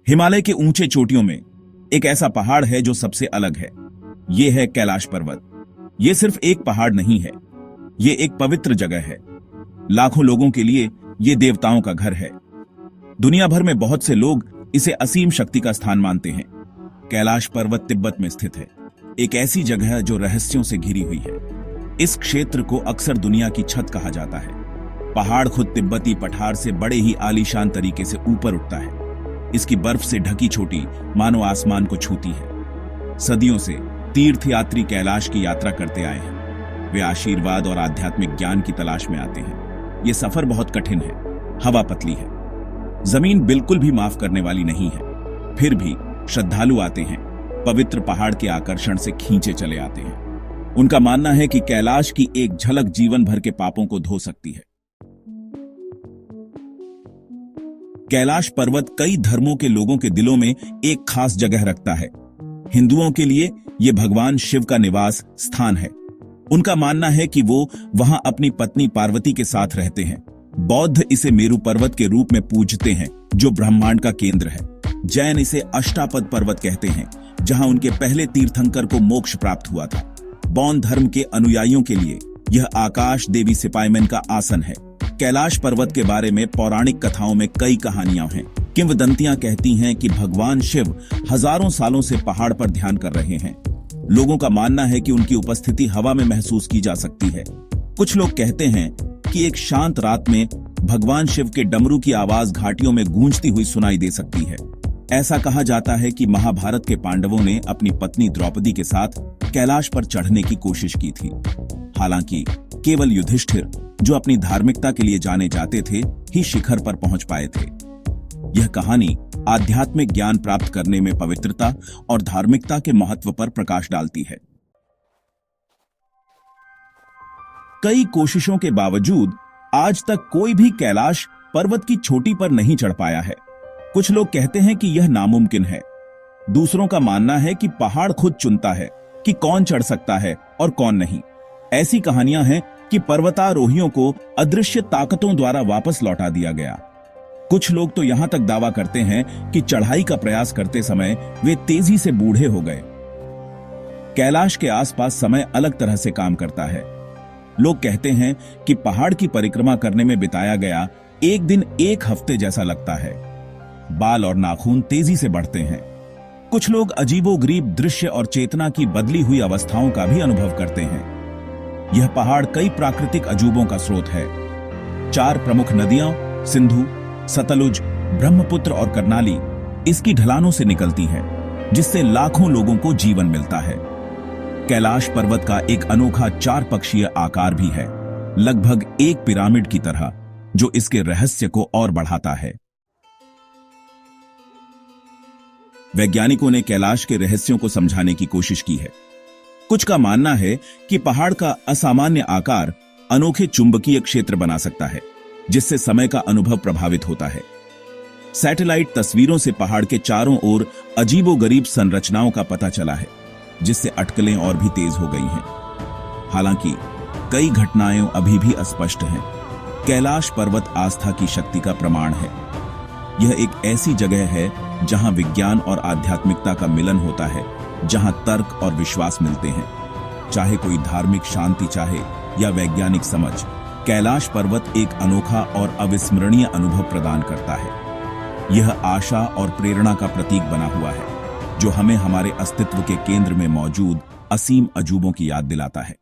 हिमालय के ऊंचे चोटियों में एक ऐसा पहाड़ है जो सबसे अलग है। यह है कैलाश पर्वत। यह सिर्फ एक पहाड़ नहीं है, यह एक पवित्र जगह है। लाखों लोगों के लिए यह देवताओं का घर है। दुनिया भर में बहुत से लोग इसे असीम शक्ति का स्थान मानते हैं। कैलाश पर्वत तिब्बत में स्थित है, एक ऐसी जगह जो रहस्यों से घिरी हुई है। इस क्षेत्र को अक्सर दुनिया की छत कहा जाता है। पहाड़ खुद तिब्बती पठार से बड़े ही आलीशान तरीके से ऊपर उठता है। इसकी बर्फ से ढकी चोटी मानो आसमान को छूती है। सदियों से तीर्थयात्री कैलाश की यात्रा करते आए हैं। वे आशीर्वाद और आध्यात्मिक ज्ञान की तलाश में आते हैं। ये सफर बहुत कठिन है, हवा पतली है, जमीन बिल्कुल भी माफ करने वाली नहीं है। फिर भी श्रद्धालु आते हैं, पवित्र पहाड़ के आकर्षण से खींचे चले आते हैं। उनका मानना है कि कैलाश की एक झलक जीवन भर के पापों को धो सकती है। कैलाश पर्वत कई धर्मों के लोगों के दिलों में एक खास जगह रखता है। हिंदुओं के लिए यह भगवान शिव का निवास स्थान है। उनका मानना है कि वो वहां अपनी पत्नी पार्वती के साथ रहते हैं। बौद्ध इसे मेरु पर्वत के रूप में पूजते हैं, जो ब्रह्मांड का केंद्र है। जैन इसे अष्टापद पर्वत कहते हैं, जहां उनके पहले तीर्थंकर को मोक्ष प्राप्त हुआ था। बौद्ध धर्म के अनुयायियों के लिए यह आकाश देवी सिपाईमैन का आसन है। कैलाश पर्वत के बारे में पौराणिक कथाओं में कई कहानियां हैं। किंवदंतियां कहती हैं कि भगवान शिव हजारों सालों से पहाड़ पर ध्यान कर रहे हैं। लोगों का मानना है कि उनकी उपस्थिति हवा में महसूस की जा सकती है। कुछ लोग कहते हैं कि एक शांत रात में भगवान शिव के डमरू की आवाज घाटियों में गूंजती हुई सुनाई दे सकती है। ऐसा कहा जाता है कि महाभारत के पांडवों ने अपनी पत्नी द्रौपदी के साथ कैलाश पर चढ़ने की कोशिश की थी। हालांकि केवल युधिष्ठिर, जो अपनी धार्मिकता के लिए जाने जाते थे, ही शिखर पर पहुंच पाए थे। यह कहानी आध्यात्मिक ज्ञान प्राप्त करने में पवित्रता और धार्मिकता के महत्व पर प्रकाश डालती है। कई कोशिशों के बावजूद आज तक कोई भी कैलाश पर्वत की चोटी पर नहीं चढ़ पाया है। कुछ लोग कहते हैं कि यह नामुमकिन है। दूसरों का मानना है कि पहाड़ खुद चुनता है कि कौन चढ़ सकता है और कौन नहीं। ऐसी कहानियां हैं कि पर्वतारोहियों को अदृश्य ताकतों द्वारा वापस लौटा दिया गया। कुछ लोग तो यहां तक दावा करते हैं कि चढ़ाई का प्रयास करते समय वे तेजी से बूढ़े हो गए। कैलाश के आसपास समय अलग तरह से काम करता है। लोग कहते हैं कि पहाड़ की परिक्रमा करने में बिताया गया एक दिन एक हफ्ते जैसा लगता है। बाल और नाखून तेजी से बढ़ते हैं। कुछ लोग अजीबोगरीब दृश्य और चेतना की बदली हुई अवस्थाओं का भी अनुभव करते हैं। यह पहाड़ कई प्राकृतिक अजूबों का स्रोत है। 4 प्रमुख नदियां सिंधु, सतलुज, ब्रह्मपुत्र और कर्नाली इसकी ढलानों से निकलती हैं, जिससे लाखों लोगों को जीवन मिलता है। कैलाश पर्वत का एक अनोखा 4 पक्षीय आकार भी है, लगभग एक पिरामिड की तरह, जो इसके रहस्य को और बढ़ाता है। वैज्ञानिकों ने कैलाश के रहस्यों को समझाने की कोशिश की है। कुछ का मानना है कि पहाड़ का असामान्य आकार अनोखे चुंबकीय क्षेत्र बना सकता है, जिससे समय का अनुभव प्रभावित होता है। सैटेलाइट तस्वीरों से पहाड़ के चारों ओर अजीबोगरीब संरचनाओं का पता चला है, जिससे अटकलें और भी तेज हो गई हैं। हालांकि कई घटनाएं अभी भी अस्पष्ट हैं। कैलाश पर्वत आस्था की शक्ति का प्रमाण है। यह एक ऐसी जगह है जहां विज्ञान और आध्यात्मिकता का मिलन होता है, जहां तर्क और विश्वास मिलते हैं। चाहे कोई धार्मिक शांति चाहे या वैज्ञानिक समझ, कैलाश पर्वत एक अनोखा और अविस्मरणीय अनुभव प्रदान करता है। यह आशा और प्रेरणा का प्रतीक बना हुआ है, जो हमें हमारे अस्तित्व के केंद्र में मौजूद असीम अजूबों की याद दिलाता है।